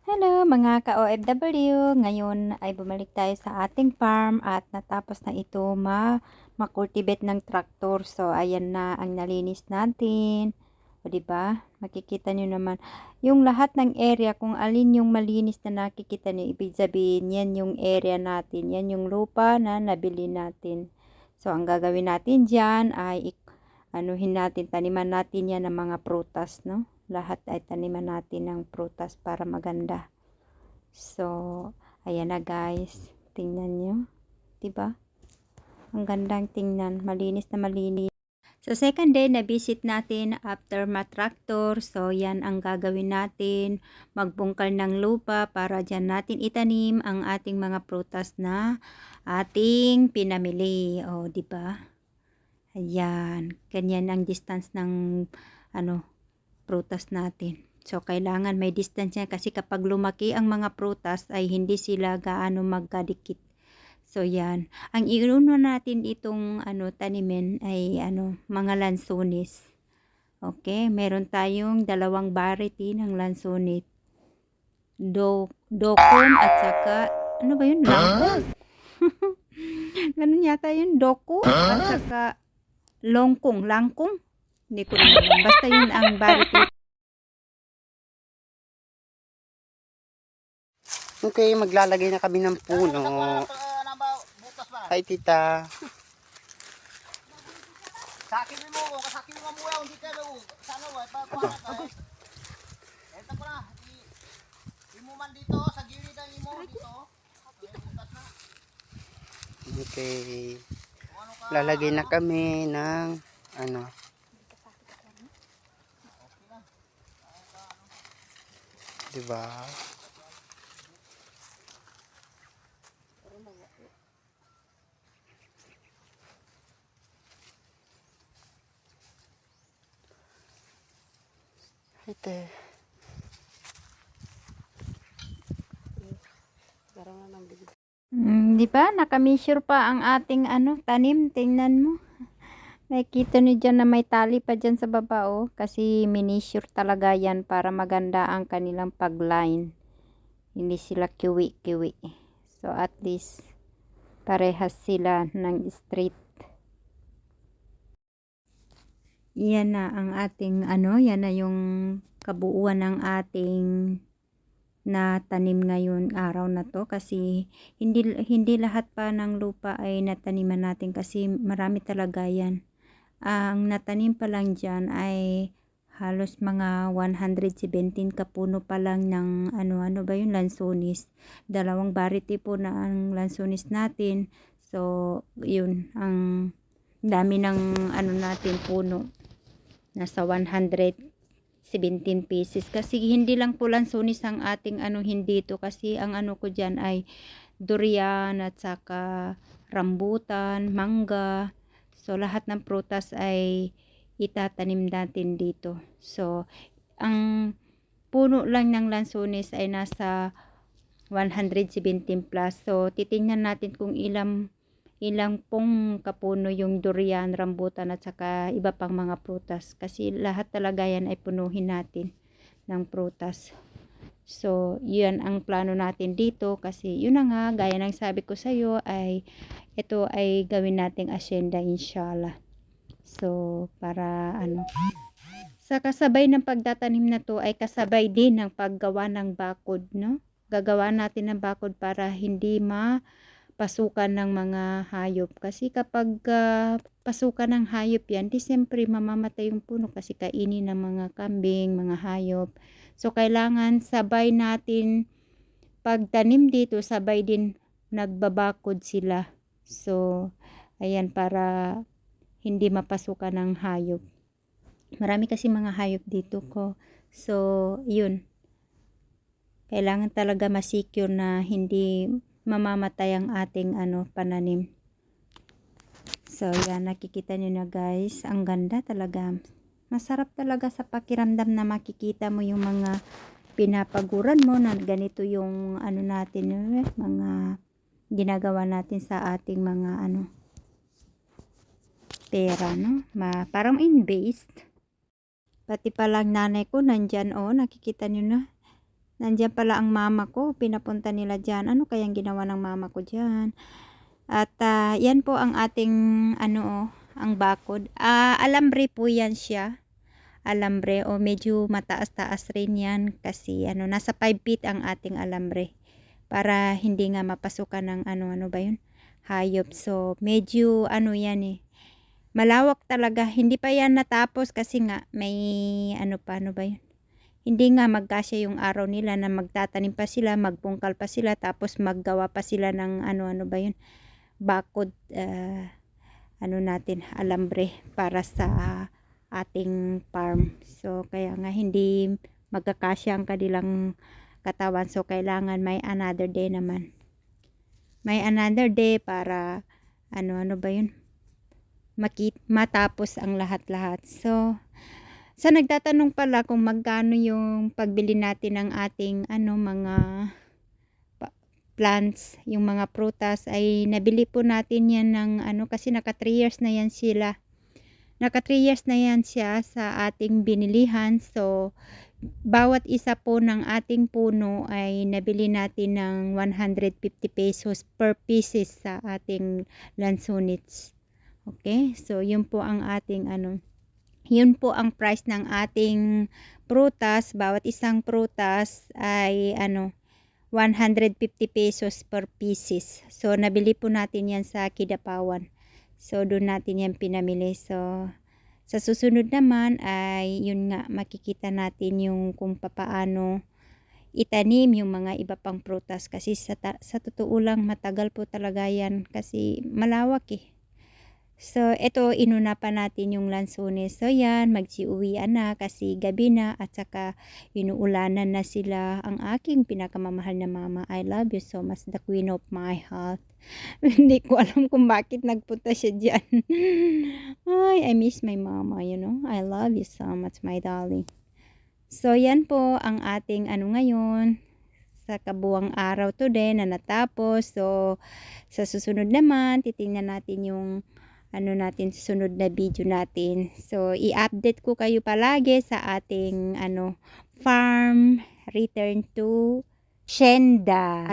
Hello mga ka-OFW! Ngayon ay bumalik tayo sa ating farm at natapos na ito ma-cultivate ng traktor. So ayan na ang nalinis natin. O diba? Makikita nyo naman yung lahat ng area kung alin yung malinis na nakikita nyo. Ibig sabihin yan yung area natin. Yan yung lupa na nabili natin. So ang gagawin natin dyan ay anuhin natin, taniman natin yan ng mga prutas, no? Lahat ay taniman natin ng prutas para maganda. So, ayan na guys. Tingnan nyo. Diba? Ang gandang tingnan. Malinis na malinis. So, second day na visit natin after matraktor. So, yan ang gagawin natin. Magbungkal ng lupa para dyan natin itanim ang ating mga prutas na ating pinamili. O, diba? Ayan. Ganyan ang distance ng prutas natin. So, kailangan may distance yan kasi kapag lumaki ang mga prutas ay hindi sila gaano magkadikit. So, yan. Ang iuno natin itong tanimin ay mga lansones. Okay, meron tayong dalawang variety ng lansones. Dokum at saka, ano ba yun? Langkong. Ganun yata yun, doku at saka langkong. Hindi ko rin alam. Basta yun ang variety. Okay, maglalagay na kami ng puno. Hi, tita. Sakin mo, kasakin mo mo hindi ka daw. Sana wa pa pa. Ito ko na. Imo man dito sa gilid ang imo dito. Okay. Lalagay na kami ng diba? Ito. Di ba? Naka-measure pa ang ating tanim. Tingnan mo. Nakikita niyo dyan na may tali pa dyan sa baba, oh. Kasi minisure talaga yan para maganda ang kanilang pag-line. Hindi sila kiwi-kiwi. So, at least, parehas sila ng straight. Yan na ang ating, yan na yung kabuuan ng ating na tanim ngayon araw na to kasi hindi lahat pa ng lupa ay nataniman natin kasi marami talaga yan. Ang natanim pa lang dyan ay halos mga 117 kapuno pa lang ng ano ba yung lansones. Dalawang variety po na ang lansones natin. So yun ang dami ng natin puno. Nasa 117 pieces kasi hindi lang po lansones ang ating hindi to kasi ang ko dyan ay durian at saka rambutan, mangga. So lahat ng prutas ay itatanim natin dito. So ang puno lang ng lansones ay nasa 117 plus. So titingnan natin kung ilang pong kapuno yung durian, rambutan at saka iba pang mga prutas kasi lahat talaga yan ay punuhin natin ng prutas. So, yun ang plano natin dito kasi yun na nga, gaya ng sabi ko sa iyo ay ito ay gawin nating asyenda inshallah. So, para sa kasabay ng pagtatanim na to ay kasabay din ng paggawa ng bakod, no? Gagawa natin ng bakod para hindi pasukan ng mga hayop kasi kapag pasukan ng hayop yan, di siyempre mamamatay yung puno kasi kainin ng mga kambing, mga hayop. So kailangan sabay natin pagtanim dito, sabay din nagbabakod sila. So ayan para hindi mapasukan ng hayop. Marami kasi mga hayop dito ko. So yun. Kailangan talaga ma-secure na hindi mamamatay ang ating pananim. So yan, nakikita nyo na guys, ang ganda talaga. Masarap talaga sa pakiramdam na makikita mo yung mga pinapaguran mo na ganito yung natin, mga ginagawa natin sa ating mga pera, no? Parang invest. Pati palang nanay ko nandyan, nakikita nyo na. Nandiyan pala ang mama ko, pinapunta nila dyan. Ano kayang ginawa ng mama ko dyan? At yan po ang ating ang bakod. Alambre po yan siya. Alambre o medyo mataas-taas rin yan kasi nasa 5 feet ang ating alambre para hindi nga mapasukan ng ano ba yun? Hayop. So medyo yan malawak talaga. Hindi pa yan natapos kasi nga may ano ba yun? Hindi nga magkasya yung araw nila na magtatanim pa sila, magbungkal pa sila, tapos maggawa pa sila ng ano ba yun, bakod, natin, alambre para sa ating farm. So kaya nga hindi magkakasya ang kanilang katawan. So kailangan may another day naman. May another day para ano ba yun, matapos ang lahat-lahat. So sa nagtatanong pala kung magkano yung pagbili natin ng ating mga plants, yung mga prutas, ay nabili po natin yan ng kasi naka 3 years na yan sila. Naka 3 years na yan siya sa ating binilihan. So bawat isa po ng ating puno ay nabili natin ng 150 pesos per pieces sa ating lansunits. Okay? So yun po ang ating yun po ang price ng ating prutas. Bawat isang prutas ay 150 pesos per pieces. So nabili po natin yan sa Kidapawan. So doon natin yan pinamili. So sa susunod naman ay yun nga, makikita natin yung kung papaano itanim yung mga iba pang prutas kasi sa totoo lang matagal po talaga yan kasi malawak So, ito, inuna pa natin yung lansones. So, yan, magsiuwian na kasi gabi na at saka inuulanan na sila. Ang aking pinakamamahal na mama, I love you so much, the queen of my heart. Hindi ko alam kung bakit nagpunta siya dyan. Ay, I miss my mama, I love you so much, my darling. So, yan po ang ating ngayon sa kabuwang araw today na natapos. So, sa susunod naman, titingnan natin yung natin susunod na video natin. So i-update ko kayo palagi sa ating farm return to Shenda.